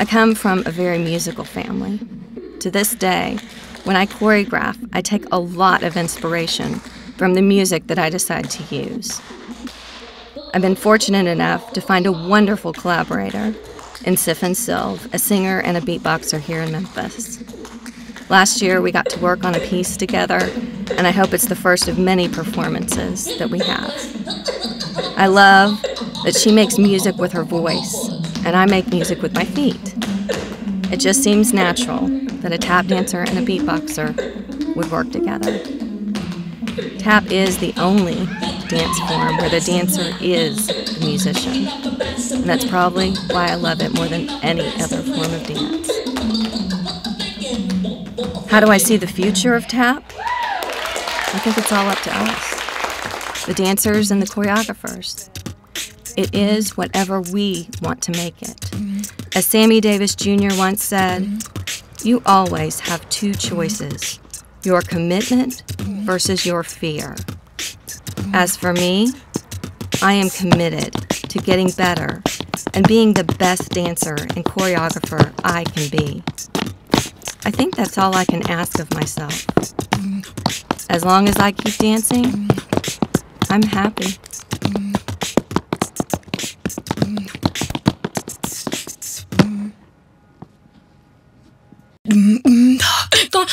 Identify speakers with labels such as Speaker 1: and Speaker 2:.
Speaker 1: I come from a very musical family. To this day, when I choreograph, I take a lot of inspiration from the music that I decide to use. I've been fortunate enough to find a wonderful collaborator in Sylve, a singer and a beatboxer here in Memphis. Last year, we got to work on a piece together, and I hope it's the first of many performances that we have. I love that she makes music with her voice, and I make music with my feet. It just seems natural that a tap dancer and a beatboxer would work together. Tap is the only dance form where the dancer is the musician, and that's probably why I love it more than any other form of dance. How do I see the future of tap? I think it's all up to us, the dancers and the choreographers. It is whatever we want to make it. As Sammy Davis Jr. once said, you always have two choices, your commitment versus your fear. As for me, I am committed to getting better and being the best dancer and choreographer I can be. I think that's all I can ask of myself. As long as I keep dancing, I'm happy.
Speaker 2: Go